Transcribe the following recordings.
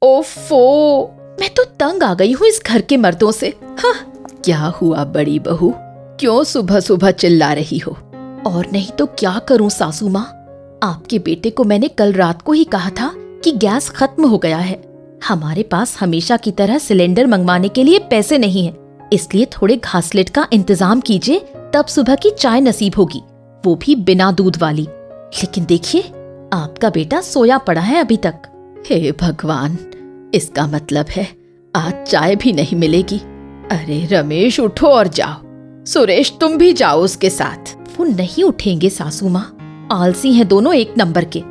ओफो, मैं तो तंग आ गई हूँ इस घर के मर्दों से। हाँ, क्या हुआ बड़ी बहू, क्यों सुबह सुबह चिल्ला रही हो? और नहीं तो क्या करूं सासू माँ, आपके बेटे को मैंने कल रात को ही कहा था कि गैस खत्म हो गया है। हमारे पास हमेशा की तरह सिलेंडर मंगवाने के लिए पैसे नहीं है, इसलिए थोड़े घासलेट का इंतजाम कीजिए, तब सुबह की चाय नसीब होगी, वो भी बिना दूध वाली। लेकिन देखिए, आपका बेटा सोया पड़ा है अभी तक। हे भगवान, इसका मतलब है आज चाय भी नहीं मिलेगी। अरे रमेश, उठो और जाओ। सुरेश, तुम भी जाओ उसके साथ। वो नहीं उठेंगे सासू माँ, आलसी हैं दोनों एक नंबर के।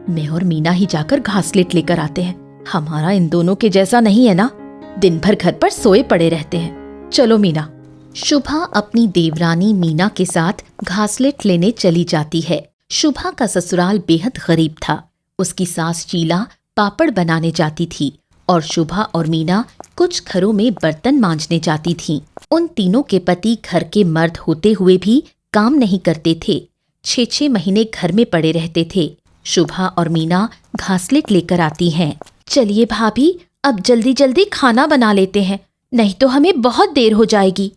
मैं और मीना ही जाकर घासलेट लेकर आते हैं। हमारा इन दोनों के जैसा नहीं है ना, दिन भर घर पर सोए पड़े रहते हैं। चलो मीना। शुभा अपनी देवरानी मीना के साथ घासलेट लेने चली जाती है। शुभा का ससुराल बेहद गरीब था। उसकी सास शीला पापड़ बनाने जाती थी और शुभा और मीना कुछ घरों में बर्तन मांजने जाती थीं। उन तीनों के पति घर के मर्द होते हुए भी काम नहीं करते थे। 6-6 महीने घर में पड़े रहते थे। शुभा और मीना घासलेट लेकर आती हैं। चलिए भाभी, अब जल्दी जल्दी खाना बना लेते हैं, नहीं तो हमें बहुत देर हो जाएगी।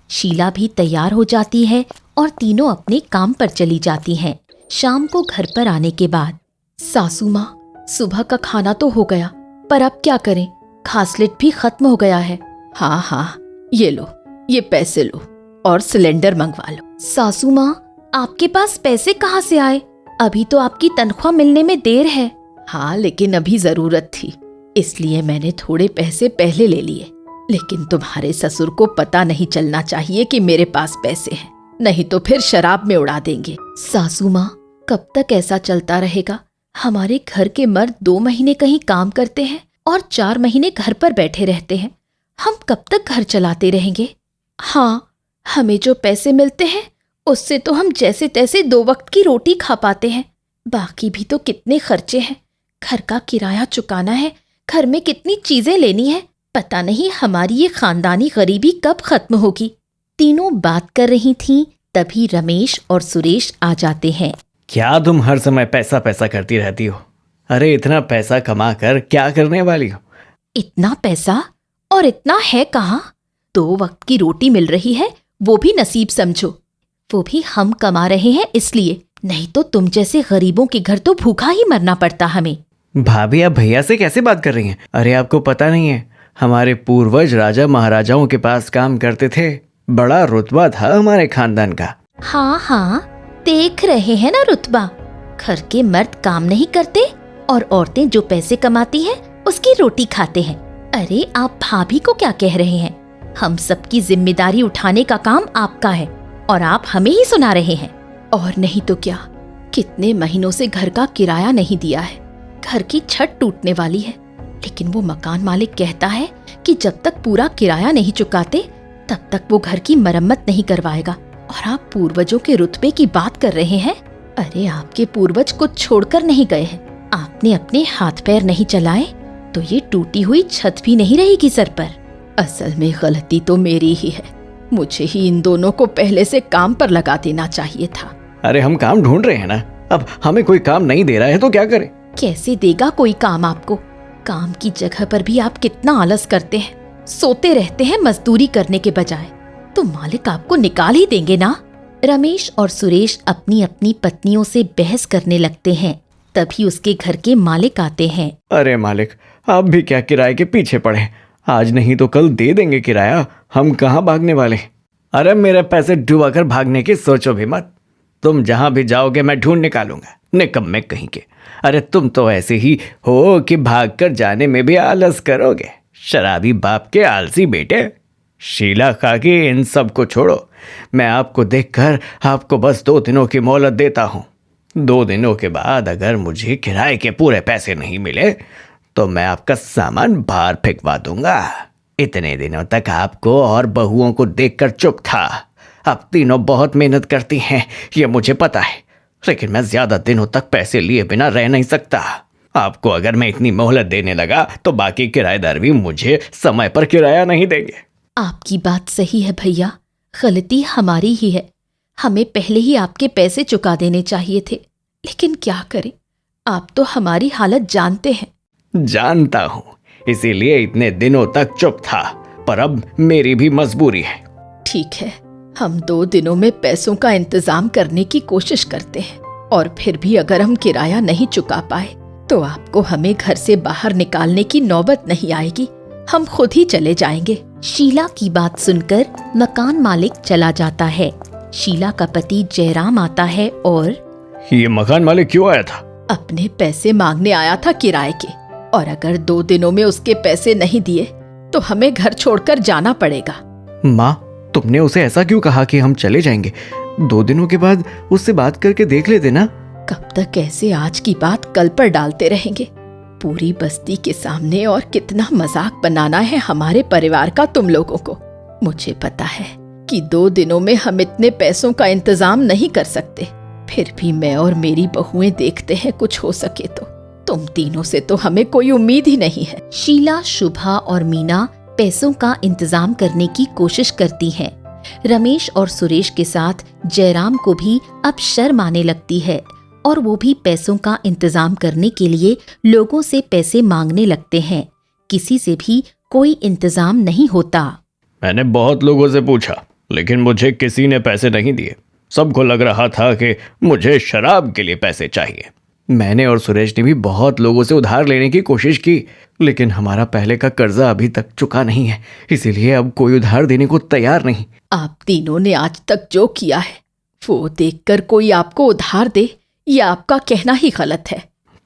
शीला भी तैयार हो जाती है और तीनों अपने काम पर चली जाती हैं। शाम को घर पर आने के बाद, सासू माँ, सुबह का खाना तो हो गया, पर अब क्या करें, घासलेट भी खत्म हो गया है। हाँ, ये लो, ये पैसे लो और सिलेंडर मंगवा लो। सासू माँ, आपके पास पैसे कहाँ से आए? अभी तो आपकी तनख्वाह मिलने में देर है। हाँ, लेकिन अभी जरूरत थी, इसलिए मैंने थोड़े पैसे पहले ले लिए। लेकिन तुम्हारे ससुर को पता नहीं चलना चाहिए कि मेरे पास पैसे हैं, नहीं तो फिर शराब में उड़ा देंगे। सासू माँ, कब तक ऐसा चलता रहेगा? हमारे घर के मर्द 2 महीने कहीं काम करते हैं और 4 महीने घर पर बैठे रहते हैं। हम कब तक घर चलाते रहेंगे? हाँ, हमें जो पैसे मिलते हैं उससे तो हम जैसे तैसे 2 वक्त की रोटी खा पाते हैं। बाकी भी तो कितने खर्चे हैं, घर का किराया चुकाना है, घर में कितनी चीजें लेनी है। पता नहीं हमारी ये खानदानी गरीबी कब खत्म होगी। तीनों बात कर रही थीं, तभी रमेश और सुरेश आ जाते हैं। क्या तुम हर समय पैसा पैसा करती रहती हो? अरे इतना पैसा कमा कर क्या करने वाली हो? इतना पैसा और इतना है कहाँ? 2 वक्त की रोटी मिल रही है, वो भी नसीब समझो। वो भी हम कमा रहे हैं इसलिए, नहीं तो तुम जैसे गरीबों के घर तो भूखा ही मरना पड़ता हमें। भाभी, आप भैया से कैसे बात कर रही हैं? अरे आपको पता नहीं है, हमारे पूर्वज राजा महाराजाओं के पास काम करते थे, बड़ा रुतबा था हमारे खानदान का। हाँ, देख रहे हैं ना रुतबा। घर के मर्द काम नहीं करते और औरतें जो पैसे कमाती हैं उसकी रोटी खाते हैं। अरे आप भाभी को क्या कह रहे हैं? हम सबकी जिम्मेदारी उठाने का काम आपका है और आप हमें ही सुना रहे हैं। और नहीं तो क्या, कितने महीनों से घर का किराया नहीं दिया है, घर की छत टूटने वाली है, लेकिन वो मकान मालिक कहता है कि जब तक पूरा किराया नहीं चुकाते तब तक वो घर की मरम्मत नहीं करवाएगा। और आप पूर्वजों के रुतबे की बात कर रहे हैं? अरे आपके पूर्वज कुछ छोड़कर नहीं गए हैं। आपने अपने हाथ पैर नहीं चलाए तो ये टूटी हुई छत भी नहीं रहेगी सर पर। असल में गलती तो मेरी ही है, मुझे ही इन दोनों को पहले से काम पर लगा देना चाहिए था। अरे हम काम ढूंढ रहे हैं ना, अब हमें कोई काम नहीं दे रहा है तो क्या करें? कैसे देगा कोई काम आपको? काम की जगह पर भी आप कितना आलस करते हैं, सोते रहते हैं मजदूरी करने के बजाय, तो मालिक आपको निकाल ही देंगे ना। रमेश और सुरेश अपनी अपनी पत्नियों से बहस करने लगते हैं। तभी उसके घर के मालिक आते हैं। अरे मालिक, आप भी क्या किराए के पीछे पड़े? आज नहीं तो कल दे देंगे किराया, हम कहाँ भागने वाले? अरे मेरे पैसे डुबा कर भागने की सोचो भी मत, तुम जहाँ भी जाओगे मैं ढूंढ निकालूंगा, निकम्मे कहीं के। अरे तुम तो ऐसे ही हो कि भाग कर जाने में भी आलस करोगे, शराबी बाप के आलसी बेटे। शीला काकी, इन सब को छोड़ो, मैं आपको देखकर आपको बस 2 दिनों की मोहलत देता हूँ। 2 दिनों के बाद अगर मुझे किराए के पूरे पैसे नहीं मिले तो मैं आपका सामान बाहर फेंकवा दूंगा। इतने दिनों तक आपको और बहुओं को देखकर चुप था, अब तीनों बहुत मेहनत करती हैं ये मुझे पता है, लेकिन मैं ज्यादा दिनों तक पैसे लिए बिना रह नहीं सकता। आपको अगर मैं इतनी मोहलत देने लगा तो बाकी किराएदार भी मुझे समय पर किराया नहीं देंगे। आपकी बात सही है भैया, गलती हमारी ही है, हमें पहले ही आपके पैसे चुका देने चाहिए थे, लेकिन क्या करें, आप तो हमारी हालत जानते हैं। जानता हूँ, इसीलिए इतने दिनों तक चुप था, पर अब मेरी भी मजबूरी है। ठीक है, हम 2 दिनों में पैसों का इंतजाम करने की कोशिश करते हैं, और फिर भी अगर हम किराया नहीं चुका पाए तो आपको हमें घर से बाहर निकालने की नौबत नहीं आएगी, हम खुद ही चले जाएंगे। शीला की बात सुनकर मकान मालिक चला जाता है। शीला का पति जयराम आता है और ये मकान मालिक क्यों आया था? अपने पैसे मांगने आया था किराए के, और अगर 2 दिनों में उसके पैसे नहीं दिए तो हमें घर छोड़कर जाना पड़ेगा। माँ, तुमने उसे ऐसा क्यों कहा कि हम चले जाएंगे? 2 दिनों के बाद उससे बात करके देख लेते ना। कब तक ऐसे आज की बात कल पर डालते रहेंगे? पूरी बस्ती के सामने और कितना मजाक बनाना है हमारे परिवार का तुम लोगों को। मुझे पता है कि 2 दिनों में हम इतने पैसों का इंतजाम नहीं कर सकते, फिर भी मैं और मेरी बहुएं देखते हैं कुछ हो सके तो। तुम तीनों से तो हमें कोई उम्मीद ही नहीं है। शीला, शुभा और मीना पैसों का इंतजाम करने की कोशिश करती हैं। रमेश और सुरेश के साथ जयराम को भी अब शर्म आने लगती है और वो भी पैसों का इंतजाम करने के लिए लोगों से पैसे मांगने लगते हैं। किसी से भी कोई इंतजाम नहीं होता। मैंने बहुत लोगों से पूछा, लेकिन मुझे किसी ने पैसे नहीं दिए। सबको लग रहा था कि मुझे शराब के लिए पैसे चाहिए। मैंने और सुरेश ने भी बहुत लोगों से उधार लेने की कोशिश की, लेकिन हमारा पहले का कर्जा अभी तक चुका नहीं है, इसीलिए अब कोई उधार देने को तैयार नहीं। आप तीनों ने आज तक जो किया है वो देखकर कोई आपको उधार दे, ये आपका कहना ही गलत है।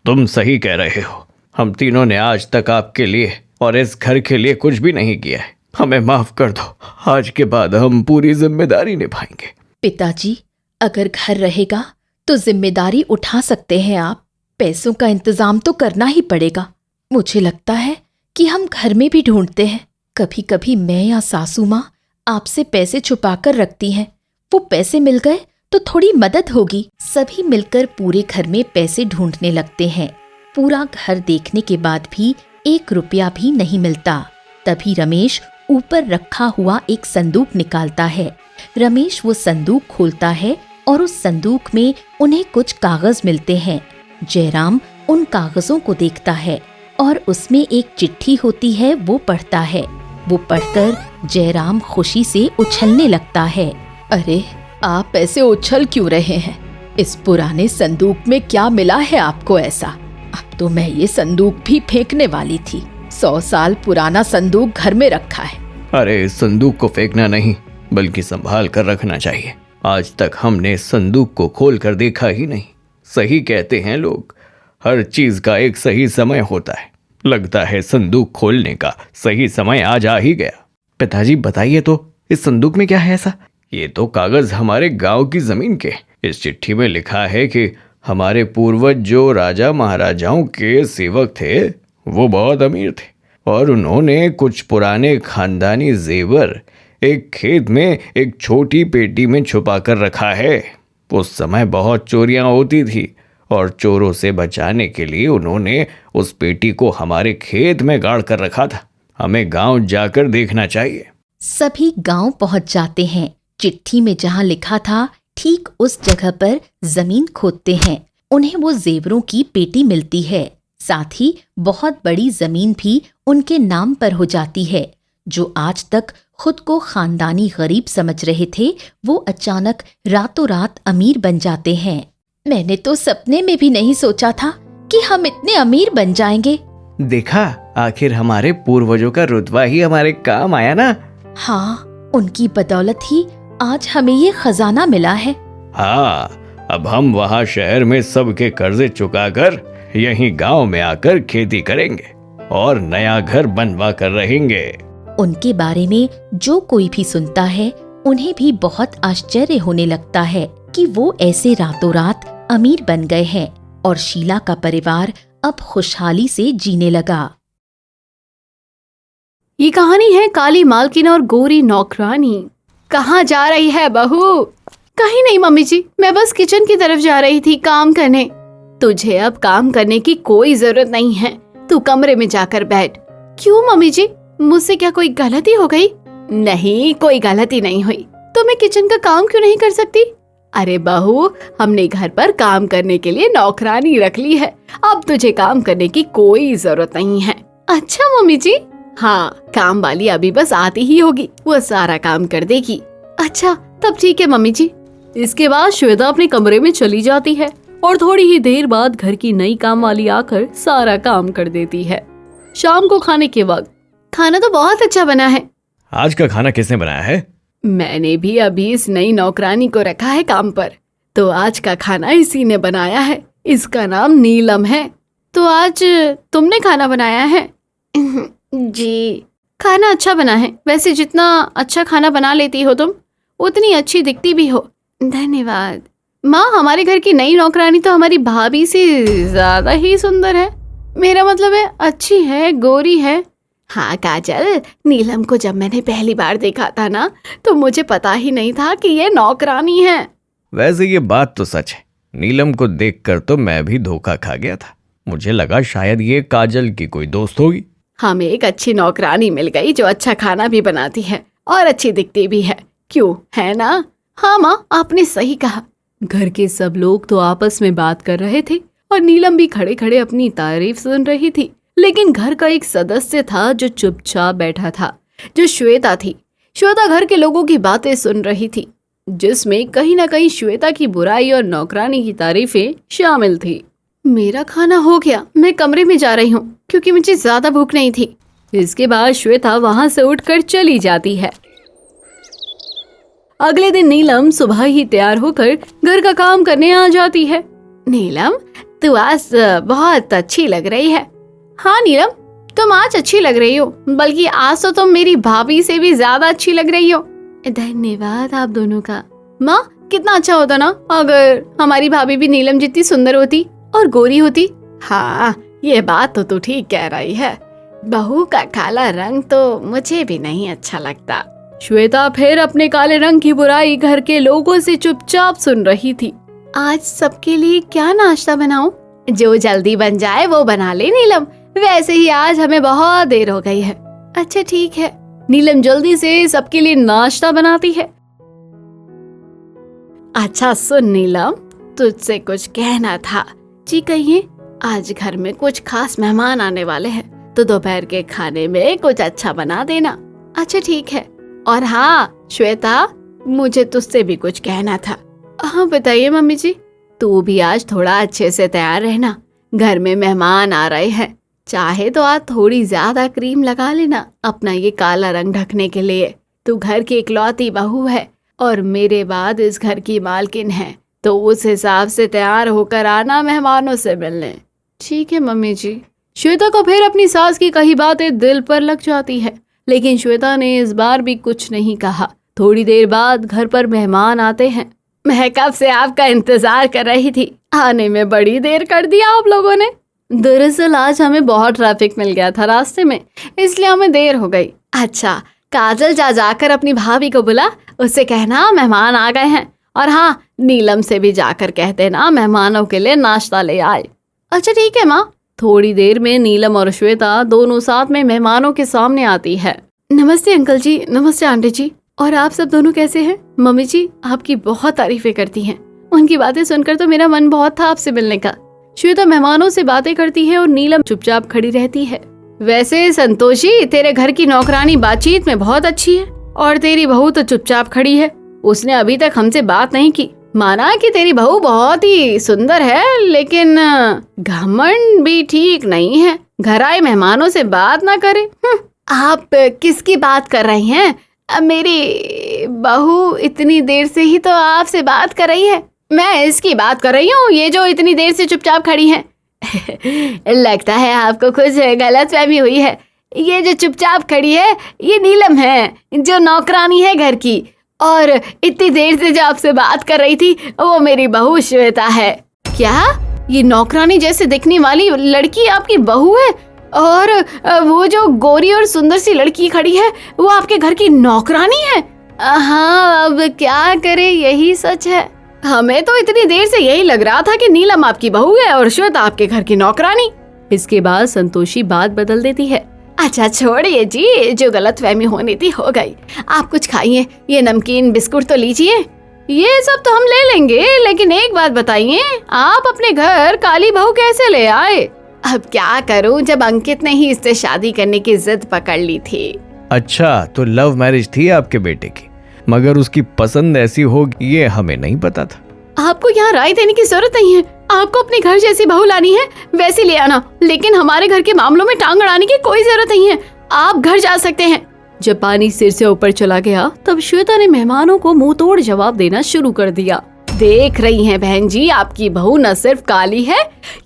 तुम सही कह रहे हो। हम तीनों ने आज तक आपके लिए और इस घर के लिए कुछ भी नहीं किया है। हमें माफ कर दो। आज के बाद हम पूरी जिम्मेदारी निभाएंगे। पिताजी, अगर घर रहेगा तो जिम्मेदारी उठा सकते हैं आप। पैसों का इंतजाम तो करना ही पड़ेगा। मुझे लगता है कि हम घर में भी ढूंढते हैं। कभी कभी मैं या सासू माँ आपसे पैसे छुपाकर रखती हैं। वो पैसे मिल गए तो थोड़ी मदद होगी। सभी मिलकर पूरे घर में पैसे ढूंढने लगते हैं। पूरा घर देखने के बाद भी 1 रुपया भी नहीं मिलता। तभी रमेश ऊपर रखा हुआ एक संदूक निकालता है। रमेश वो संदूक खोलता है और उस संदूक में उन्हें कुछ कागज मिलते हैं। जयराम उन कागजों को देखता है और उसमें एक चिट्ठी होती है, वो पढ़ता है। वो पढ़कर जयराम खुशी से उछलने लगता है। अरे, आप ऐसे उछल क्यों रहे हैं? इस पुराने संदूक में क्या मिला है आपको ऐसा? अब तो मैं ये संदूक भी फेंकने वाली थी। 100 साल पुराना संदूक घर में रखा है। अरे, इस संदूक को फेंकना नहीं, बल्कि संभाल कर रखना चाहिए। आज तक हमने इस संदूक को खोल कर देखा ही नहीं। सही कहते हैं लोग, हर चीज का एक सही समय होता है। लगता है संदूक खोलने का सही समय आज आ ही गया। पिताजी, बताइए तो, इस संदूक में क्या है ऐसा? ये तो कागज हमारे गांव की जमीन के। इस चिट्ठी में लिखा है कि हमारे पूर्वज जो राजा महाराजाओं के सेवक थे, वो बहुत अमीर थे और उन्होंने कुछ पुराने खानदानी जेवर एक खेत में एक छोटी पेटी में छुपा कर रखा है। उस समय बहुत चोरियां होती थी और चोरों से बचाने के लिए उन्होंने उस पेटी को हमारे खेत में गाड़ कर रखा था। हमें गांव जाकर देखना चाहिए। सभी गांव पहुंच जाते हैं। चिट्ठी में जहां लिखा था ठीक उस जगह पर जमीन खोदते हैं। उन्हें वो जेवरों की पेटी मिलती है। साथ ही बहुत बड़ी जमीन भी उनके नाम पर हो जाती है। जो आज तक खुद को खानदानी गरीब समझ रहे थे, वो अचानक रातों रात अमीर बन जाते हैं। मैंने तो सपने में भी नहीं सोचा था कि हम इतने अमीर बन जाएंगे। देखा, आखिर हमारे पूर्वजों का रुतबा ही हमारे काम आया ना। हाँ, उनकी बदौलत ही आज हमें ये खजाना मिला है। हाँ, अब हम वहाँ शहर में सबके कर्जे चुकाकर यहीं गांव में आकर खेती करेंगे और नया घर बनवा कर रहेंगे। उनके बारे में जो कोई भी सुनता है, उन्हें भी बहुत आश्चर्य होने लगता है कि वो ऐसे रातों रात अमीर बन गए हैं और शीला का परिवार अब खुशहाली से जीने लगा। ये कहानी है काली मालकिन और गोरी नौकरानी। कहाँ जा रही है बहू? कहीं नहीं मम्मी जी, मैं बस किचन की तरफ जा रही थी काम करने। तुझे अब काम करने की कोई जरूरत नहीं है, तू कमरे में जाकर बैठ। क्यों मम्मी जी, मुझसे क्या कोई गलती हो गई? नहीं, कोई गलती नहीं हुई। तो मैं किचन का काम क्यों नहीं कर सकती? अरे बहू, हमने घर पर काम करने के लिए नौकरानी रख ली है, अब तुझे काम करने की कोई जरूरत नहीं है। अच्छा मम्मी जी? हाँ, काम वाली अभी बस आती ही होगी, वो सारा काम कर देगी। अच्छा तब ठीक है मम्मी जी। इसके बाद श्वेता अपने कमरे में चली जाती है और थोड़ी ही देर बाद घर की नई काम वाली आकर सारा काम कर देती है। शाम को खाने के वक्त, खाना तो बहुत अच्छा बना है। आज का खाना किसने बनाया है? मैंने भी अभी इस नई नौकरानी को रखा है काम पर, तो आज का खाना इसी ने बनाया है। इसका नाम नीलम है। तो आज तुमने खाना बनाया है? जी। खाना अच्छा बना है। वैसे जितना अच्छा खाना बना लेती हो तुम, उतनी अच्छी दिखती भी हो। धन्यवाद। माँ, हमारे घर की नई नौकरानी तो हमारी भाभी से ज्यादा ही सुंदर है। मेरा मतलब है अच्छी है, गोरी है। हाँ काजल, नीलम को जब मैंने पहली बार देखा था ना, तो मुझे पता ही नहीं था कि ये नौकरानी है। वैसे ये बात तो सच है, नीलम को देखकर तो मैं भी धोखा खा गया था। मुझे लगा शायद ये काजल की कोई दोस्त होगी। हमें एक अच्छी नौकरानी मिल गई जो अच्छा खाना भी बनाती है और अच्छी दिखती भी है। क्यों, है ना? हाँ माँ, आपने सही कहा। घर के सब लोग तो आपस में बात कर रहे थे और नीलम भी खड़े खड़े अपनी तारीफ सुन रही थी। लेकिन घर का एक सदस्य था जो चुपचाप बैठा था, जो श्वेता थी। श्वेता घर के लोगों की बातें सुन रही थी, जिसमें कहीं ना कहीं श्वेता की बुराई और नौकरानी की तारीफें शामिल थी। मेरा खाना हो गया, मैं कमरे में जा रही हूँ क्योंकि मुझे ज्यादा भूख नहीं थी। इसके बाद श्वेता वहां से उठकर चली जाती है। अगले दिन नीलम सुबह ही तैयार होकर घर का काम करने आ जाती है। नीलम, तू आज बहुत अच्छी लग रही है। हाँ नीलम, तुम आज अच्छी लग रही हो, बल्कि आज तो तुम मेरी भाभी से भी ज्यादा अच्छी लग रही हो। धन्यवाद आप दोनों का। माँ, कितना अच्छा होता ना अगर हमारी भाभी भी नीलम जितनी सुंदर होती और गोरी होती। हाँ, ये बात तो तू ठीक कह रही है। बहू का काला रंग तो मुझे भी नहीं अच्छा लगता। श्वेता फिर अपने काले रंग की बुराई घर के लोगों से चुपचाप सुन रही थी। आज सबके लिए क्या नाश्ता बनाऊं? जो जल्दी बन जाए वो बना ले नीलम। वैसे ही आज हमें बहुत देर हो गई है। अच्छा ठीक है। नीलम जल्दी से सबके लिए नाश्ता बनाती है। अच्छा सुन नीलम, तुझसे कुछ कहना था। जी कहिए। आज घर में कुछ खास मेहमान आने वाले हैं, तो दोपहर के खाने में कुछ अच्छा बना देना। अच्छा ठीक है। और हाँ श्वेता, मुझे तुझसे भी कुछ कहना था। हाँ बताइए मम्मी जी। तू भी आज थोड़ा अच्छे से तैयार रहना, घर में मेहमान आ रहे हैं। चाहे तो आज थोड़ी ज्यादा क्रीम लगा लेना अपना ये काला रंग ढकने के लिए। तू घर की इकलौती बहू है और मेरे बाद इस घर की मालकिन है, तो उस हिसाब से तैयार होकर आना मेहमानों से मिलने। ठीक है मम्मी जी। श्वेता को फिर अपनी सास की कही बातें दिल पर लग जाती है, लेकिन श्वेता ने इस बार भी कुछ नहीं कहा। थोड़ी देर बाद घर पर मेहमान आते हैं। मैं कब से आपका इंतजार कर रही थी, आने में बड़ी देर कर दिया आप लोगों ने। दरअसल आज हमें बहुत ट्रैफिक मिल गया था रास्ते में, इसलिए हमें देर हो गई। अच्छा, काजल जाकर अपनी भाभी को बुला, उससे कहना मेहमान आ गए हैं। और हाँ, नीलम से भी जाकर कह देना मेहमानों के लिए नाश्ता ले आए। अच्छा ठीक है माँ। थोड़ी देर में नीलम और श्वेता दोनों साथ में मेहमानों के सामने आती है। नमस्ते अंकल जी, नमस्ते आंटी जी। और आप सब दोनों कैसे हैं? मम्मी जी आपकी बहुत तारीफें करती हैं। उनकी बातें सुनकर तो मेरा मन बहुत था आपसे मिलने का। श्वेता मेहमानों से बातें करती है और नीलम चुपचाप खड़ी रहती है। वैसे संतोषी, तेरे घर की नौकरानी बातचीत में बहुत अच्छी है और तेरी बहू तो चुपचाप खड़ी है। उसने अभी तक हमसे बात नहीं की। माना कि तेरी बहू बहुत ही सुंदर है, लेकिन घमंड भी ठीक नहीं है। घर आए मेहमानों से बात ना करे। आप किसकी बात कर रही हैं? मेरी बहू इतनी देर से ही तो आपसे बात कर रही है। मैं इसकी बात कर रही हूँ, ये जो इतनी देर से चुपचाप खड़ी है। लगता है आपको कुछ गलतफहमी हुई है। ये जो चुपचाप खड़ी है ये नीलम है, जो नौकरानी है घर की, और इतनी देर से जो आपसे बात कर रही थी वो मेरी बहू श्वेता है। क्या ये नौकरानी जैसे दिखने वाली लड़की आपकी बहू है? और वो जो गोरी और सुंदर सी लड़की खड़ी है वो आपके घर की नौकरानी है? हाँ, अब क्या करे, यही सच है। हमें तो इतनी देर से यही लग रहा था कि नीलम आपकी बहू है और श्वेता आपके घर की नौकरानी। इसके बाद संतोषी बात बदल देती है। अच्छा छोड़िए जी, जो गलतफहमी होनी थी हो गई। आप कुछ खाइए, ये नमकीन बिस्कुट तो लीजिए। ये सब तो हम ले लेंगे, लेकिन एक बात बताइए, आप अपने घर काली बहू कैसे ले आए? अब क्या करूं, जब अंकित ने ही इससे शादी करने की जिद पकड़ ली थी। अच्छा, तो लव मैरिज थी आपके बेटे की, मगर उसकी पसंद ऐसी होगी ये हमें नहीं पता था। आपको यहाँ राय देने की जरूरत नहीं है। आपको अपने घर जैसी बहू लानी है वैसी ले आना, लेकिन हमारे घर के मामलों में टांग अड़ाने की कोई जरूरत नहीं है। आप घर जा सकते हैं। जब पानी सिर से ऊपर चला गया तब श्वेता ने मेहमानों को मुंह तोड़ जवाब देना शुरू कर दिया। देख रही हैं बहन जी, आपकी बहू न सिर्फ काली है,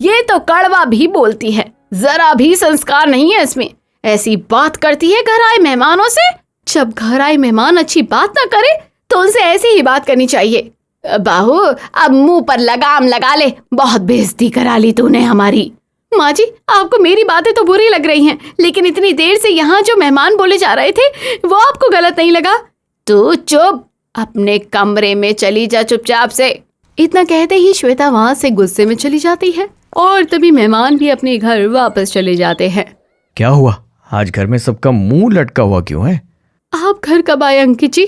ये तो कड़वा भी बोलती है। जरा भी संस्कार नहीं है इसमें। ऐसी बात करती है घर आए मेहमानों से। जब घर आए मेहमान अच्छी बात ना करे तो उनसे ऐसी ही बात करनी चाहिए। बहू, अब मुंह पर लगाम लगा ले, बहुत बेइज्जती करा ली तूने हमारी। माँ जी, आपको मेरी बातें तो बुरी लग रही हैं, लेकिन इतनी देर से यहाँ जो मेहमान बोले जा रहे थे वो आपको गलत नहीं लगा? तू चुप, अपने कमरे में चली जा चुपचाप से। इतना कहते ही श्वेता वहाँ से गुस्से में चली जाती है और तभी मेहमान भी अपने घर वापस चले जाते हैं। क्या हुआ, आज घर में सबका मुंह लटका हुआ क्यों है? आप घर कब आए अंकित जी?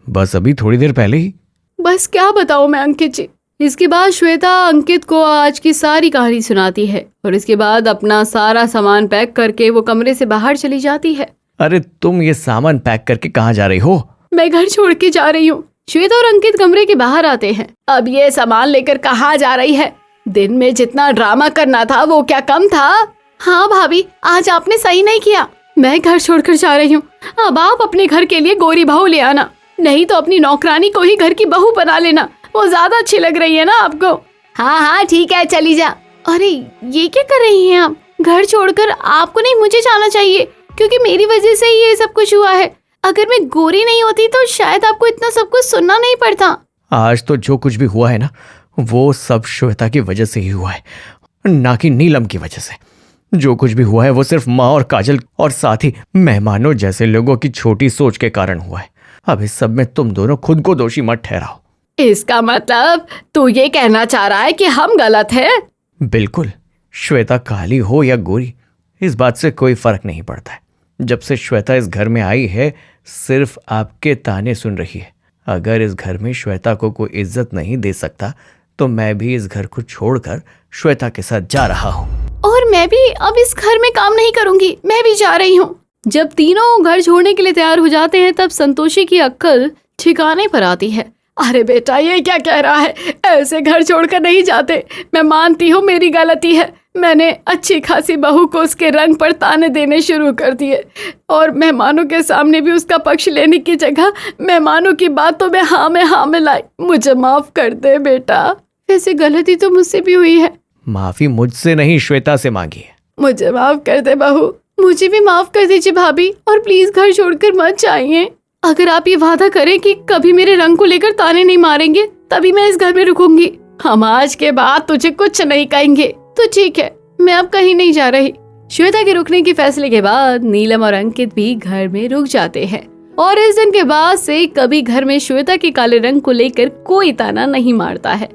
बस अभी थोड़ी देर पहले ही। बस क्या बताऊं मैं अंकित जी। इसके बाद श्वेता अंकित को आज की सारी कहानी सुनाती है और इसके बाद अपना सारा सामान पैक करके वो कमरे से बाहर चली जाती है। अरे तुम ये सामान पैक करके कहाँ जा रही हो? मैं घर छोड़ के जा रही हूँ। श्वेता और अंकित कमरे के बाहर आते हैं। अब ये सामान लेकर कहाँ जा रही है? दिन में जितना ड्रामा करना था वो क्या कम था? हाँ भाभी, आज आपने सही नहीं किया। मैं घर छोड़कर जा रही हूँ। अब आप अपने घर के लिए गोरी बहू ले आना, नहीं तो अपनी नौकरानी को ही घर की बहू बना लेना, वो ज्यादा अच्छी लग रही है ना आपको। हाँ हाँ ठीक है, चली जा। अरे ये क्या कर रही हैं आप? घर छोड़कर आपको नहीं, मुझे जाना चाहिए, क्योंकि मेरी वजह से ये सब कुछ हुआ है। अगर मैं गोरी नहीं होती तो शायद आपको इतना सब कुछ सुनना नहीं पड़ता। आज तो जो कुछ भी हुआ है ना, वो सब श्वेता की वजह से ही हुआ है, ना कि नीलम की वजह से। जो कुछ भी हुआ है वो सिर्फ माँ और काजल और साथ ही मेहमानों जैसे लोगों की छोटी सोच के कारण हुआ है। अब इस सब में तुम दोनों खुद को दोषी मत ठहराओ। इसका मतलब तू ये कहना चाह रहा है कि हम गलत हैं? बिल्कुल, श्वेता काली हो या गोरी, इस बात से कोई फर्क नहीं पड़ता है। जब से श्वेता इस घर में आई है सिर्फ आपके ताने सुन रही है। अगर इस घर में श्वेता को कोई इज्जत नहीं दे सकता तो मैं भी इस घर को छोड़कर श्वेता के साथ जा रहा हूँ। और मैं भी अब इस घर में काम नहीं करूंगी, मैं भी जा रही हूँ। जब तीनों घर छोड़ने के लिए तैयार हो जाते हैं तब संतोषी की अक्ल ठिकाने पर आती है। अरे बेटा, ये क्या कह रहा है? ऐसे घर छोड़कर नहीं जाते। मैं मानती हूँ मेरी गलती है। मैंने अच्छी खासी बहू को उसके रंग पर ताने देने शुरू कर दिए और मेहमानों के सामने भी उसका पक्ष लेने की जगह मेहमानों की बातों में हाँ में लाई। मुझे माफ कर दे बेटा। वैसे गलती तो मुझसे भी हुई है। माफी मुझसे नहीं, श्वेता से मांगी है। मुझे माफ कर दे बहू। मुझे भी माफ कर दीजिए भाभी, और प्लीज घर छोड़कर मत जाइए। अगर आप ये वादा करें कि कभी मेरे रंग को लेकर ताने नहीं मारेंगे तभी मैं इस घर में रुकूंगी। हम आज के बाद तुझे कुछ नहीं कहेंगे तो ठीक है, मैं अब कहीं नहीं जा रही। श्वेता के रुकने के फैसले के बाद नीलम और अंकित भी घर में रुक जाते हैं और इस दिन के बाद से कभी घर में श्वेता के काले रंग को लेकर कोई ताना नहीं मारता है।